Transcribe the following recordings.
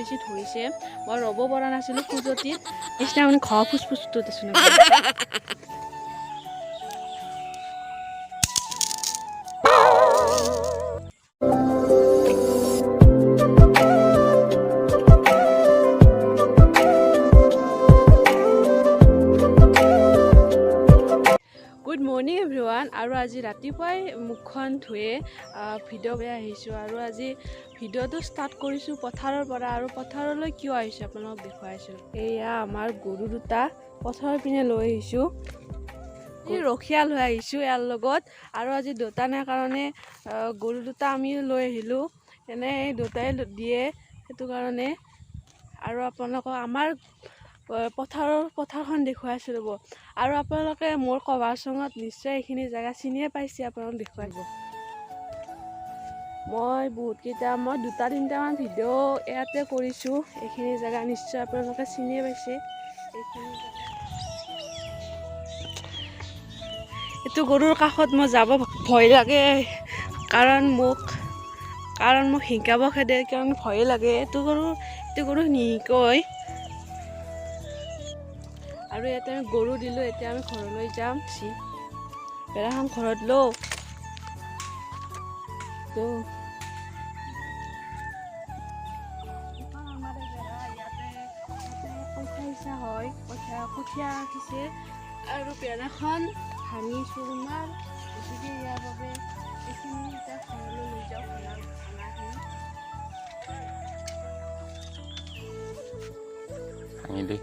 বেছি ধৰিছে মই ৰ'ব পৰা নাছিলোঁ খুজতিত নিচিনা মানে ঘৰ ফুচফুচটো দেচোন গুড মৰ্নিং এভৰিৱান আৰু আজি ৰাতিপুৱাই মুখখন ধুয়ে ভিডিঅ' বেয়া আহিছোঁ আৰু আজি ভিডিঅ'টো ষ্টাৰ্ট কৰিছোঁ পথাৰৰ পৰা আৰু পথাৰলৈ কিয় আহিছোঁ আপোনালোকক দেখুৱাইছোঁ এয়া আমাৰ গৰু দুটা পথাৰৰ পিনে লৈ আহিছোঁ ৰখীয়া লৈ আহিছোঁ ইয়াৰ লগত আৰু আজি দেউতা নাই কাৰণে গৰু দুটা আমি লৈ আহিলোঁ এনে দেউতাই দিয়ে সেইটো কাৰণে আৰু আপোনালোকক আমাৰ পথাৰখন দেখুৱাইছোঁ ৰ'ব আৰু আপোনালোকে মোৰ কভাৰ চঙত নিশ্চয় এইখিনি জেগা চিনিয়ে পাইছে আপোনালোক দেখুৱাই দিব মই দুটা তিনিটামান ভিডিঅ' ইয়াতে কৰিছোঁ এইখিনি জেগা নিশ্চয় আপোনালোকে চিনিয়ে পাইছে এইখিনি এইটো গৰুৰ কাষত মই যাব ভয় লাগে কাৰণ মোক শিকাব খেদে কাৰণ ভয় লাগে এইটো গৰু নিশিকয় আৰু ইয়াতে আমি গৰু দিলোঁ এতিয়া আমি ঘৰলৈ যাম বেৰাখন ঘৰত লওঁ তো কঠীয়া হয় কঠীয়া ৰাখিছে আৰু বেৰাখন ভাঙিছোঁ ইমান বেছিকৈ ইয়াৰ বাবে এইখিনি এতিয়া ঘৰলৈ লৈ যাওঁ ভাঙি দেই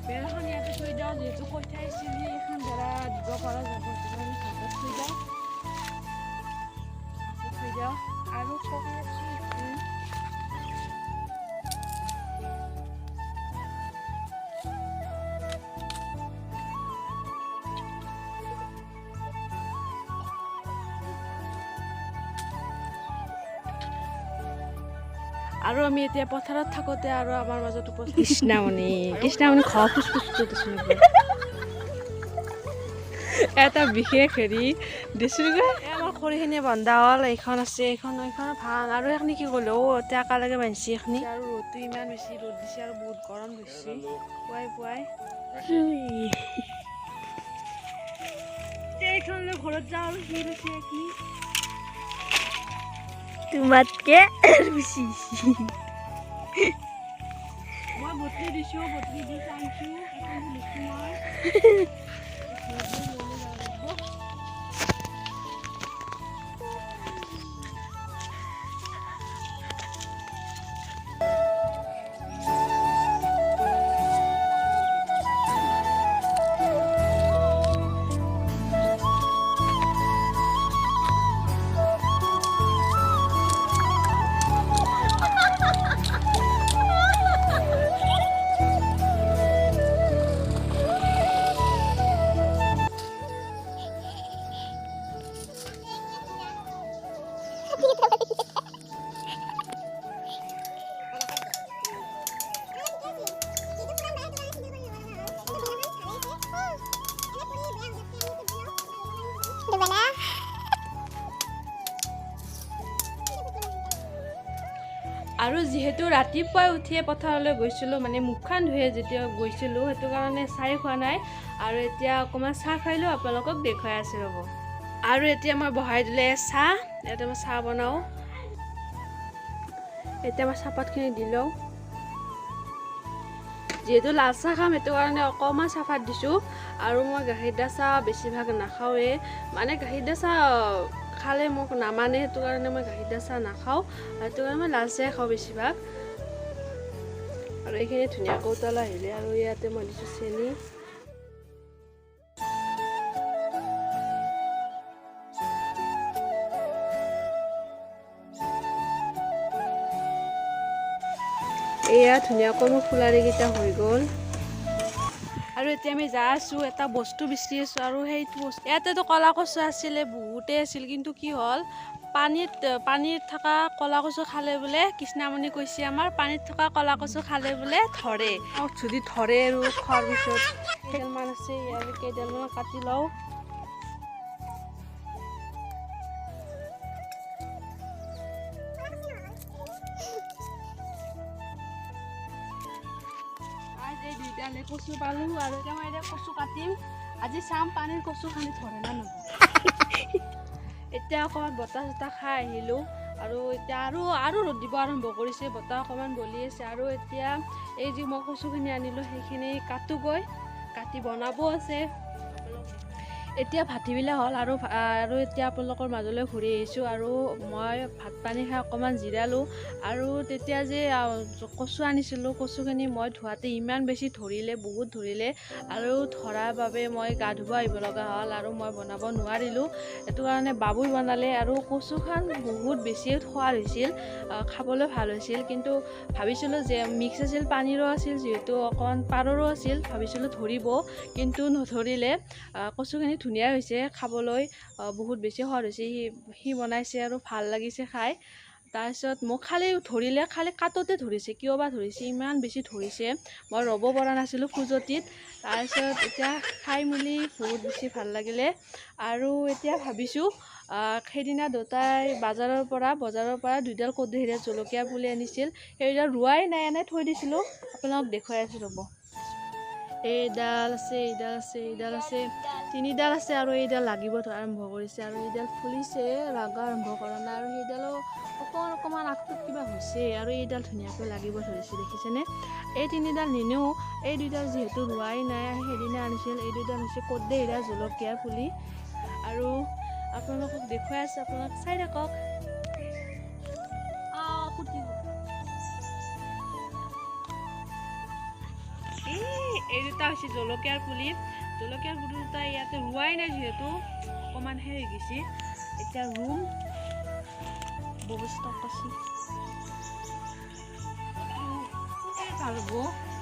বেৰাখন ইয়াতে থৈ যাওঁ যিহেতু কঠীয়া চিলি এখন বেৰা দিব পৰা যাব থৈ যাওঁ আৰু আৰু আমি এতিয়া পথাৰত থাকোঁতে আৰু আমাৰ মাজত কৃষ্ণামণি ঘৰ ফুচফুচটো দিছোঁ এটা বিশেষ হেৰি দিছোঁ আমাৰ খৰিখিনি বন্ধা হ'ল এইখন আছে এইখন ভাং আৰু এইখিনি কি কৰিলোঁ এতিয়া একেলগে বান্ধিছে এইখিনি আৰু ৰ'দটো ইমান বেছি ৰ'দ দিছে আৰু বহুত গৰম দিছে পুৱাই এইখনলৈ ঘৰত যাওঁ আৰু কি লৈছে এইখিনি তোমাতকে বেছি মই বতৰি দিছোঁ বতৰি দি চাইছোঁ এখন লিখি মই আৰু যিহেতু ৰাতিপুৱাই উঠিয়ে পথাৰলৈ গৈছিলোঁ মানে মুখখন ধুয়ে যেতিয়া গৈছিলোঁ সেইটো কাৰণে চাই খোৱা নাই আৰু এতিয়া অকণমান চাহ খাইলোঁ আপোনালোকক দেখুৱাই আছোঁ ৰ'ব আৰু এতিয়া মই বহাই দিলে চাহ ইয়াতে মই চাহ বনাওঁ এতিয়া মই চাহপাতখিনি দি লওঁ যিহেতু লাল চাহ খাম সেইটো কাৰণে অকণমান চাহপাত দিছোঁ আৰু মই গাখীৰ দিয়া চাহ বেছিভাগ নাখাওঁৱে মানে গাখীৰ দিয়া চাহ খালে মোক নামানে সেইটো কাৰণে মই গাখীৰ দিয়া চাহ নাখাওঁ সেইটো কাৰণে মই লাল চাহ খাওঁ বেছিভাগ আৰু এইখিনি ধুনীয়াকৈ উতল আহিলে আৰু ইয়াতে মই দিছোঁ চেনি এয়া ধুনীয়াকৈ মোৰ ফুলাৰিকেইটা হৈ গ'ল আৰু এতিয়া আমি যাই আছোঁ এটা বস্তু বিচাৰি আছোঁ আৰু সেইটো বস্তু ইয়াতেতো ক'লা কচু আছিলে বহুতেই আছিল কিন্তু কি হ'ল পানীত থকা ক'লা কচু খালে বোলে কৃষ্ণামণি কৈছে আমাৰ পানীত থকা ক'লা কচু খালে বোলে ধৰে যদি ধৰে আৰু খোৱাৰ পিছত কেইডালমান আছে ইয়াৰ কেইডালমান কাটি লওঁ এই দুইডালে কচু পালোঁ আৰু এতিয়া মই এতিয়া কচু কাটিম আজি চাম পানীৰ কচু খালি ধৰে না নহয় এতিয়া অকণমান বতাহ চতাহ খাই আহিলোঁ আৰু এতিয়া আৰু ৰ'দ দিব আৰম্ভ কৰিছে বতাহ অকণমান বলি আছে আৰু এতিয়া এই যি মই কচুখিনি আনিলোঁ সেইখিনি কাটোগৈ কাটি বনাবও আছে এতিয়া ভাটিবিলাক হ'ল আৰু এতিয়া আপোনালোকৰ মাজলৈ ঘূৰি আহিছোঁ আৰু মই ভাত পানী খাই অকণমান জিৰালোঁ আৰু তেতিয়া যে কচু আনিছিলোঁ কচুখিনি মই ধোৱাতে ইমান বেছি ধৰিলে বহুত ধৰিলে আৰু ধৰাৰ বাবে মই গা ধুব আহিব লগা হ'ল আৰু মই বনাব নোৱাৰিলোঁ সেইটো কাৰণে বাবুই বনালে আৰু কচুখন বহুত বেছি সোৱাদ হৈছিল খাবলৈ ভাল হৈছিল কিন্তু ভাবিছিলোঁ যে মিক্স আছিল পানীৰো আছিল যিহেতু অকণমান পাৰৰো আছিল ভাবিছিলোঁ ধৰিব কিন্তু নধৰিলে কচুখিনি ধুনীয়া হৈছে খাবলৈ বহুত বেছি সোৱাদ হৈছে সি বনাইছে আৰু ভাল লাগিছে খাই তাৰপিছত মোক খালি কাটোতে ধৰিছে কিয় বা ধৰিছে ইমান বেছি ধৰিছে মই ৰ'ব পৰা নাছিলোঁ খুজতিত তাৰপিছত এতিয়া খাই মেলি বহুত বেছি ভাল লাগিলে আৰু এতিয়া ভাবিছোঁ সেইদিনা দেউতাই বজাৰৰ পৰা দুইডাল কৰ্দৈহাৰীয়া জলকীয়া পুলি আনিছিল সেইডাল ৰোৱাই নাই এনেই থৈ দিছিলোঁ আপোনালোকক দেখুৱাই আছোঁ ৰ'ব এইডাল আছে তিনিডাল আছে আৰু এইডাল লাগিব আৰম্ভ কৰিছে আৰু এইডাল ফুলিছে লগা আৰম্ভ কৰা নাই আৰু সেইডালো অকণমান আগটোত কিবা হৈছে আৰু এইডাল ধুনীয়াকৈ লাগিব ধৰিছে দেখিছেনে এই তিনিডাল নিনিও এই দুইডাল যিহেতু ৰোৱাই নাই সেইদিনা আনিছিল এই দুইডাল হৈছে কৰ্দৈহাৰীয়া জলকীয়াৰ পুলি আৰু আপোনালোকক দেখুৱাই আছোঁ আপোনালোক চাই থাকক এই দুটা হৈছে জলকীয়াৰ পুলি দুটা ইয়াতে ৰোৱাই নাই যিহেতু অকণমান হৈ গৈছে এতিয়া ৰুম বহুত ষ্টক আছে ভাল হ'ব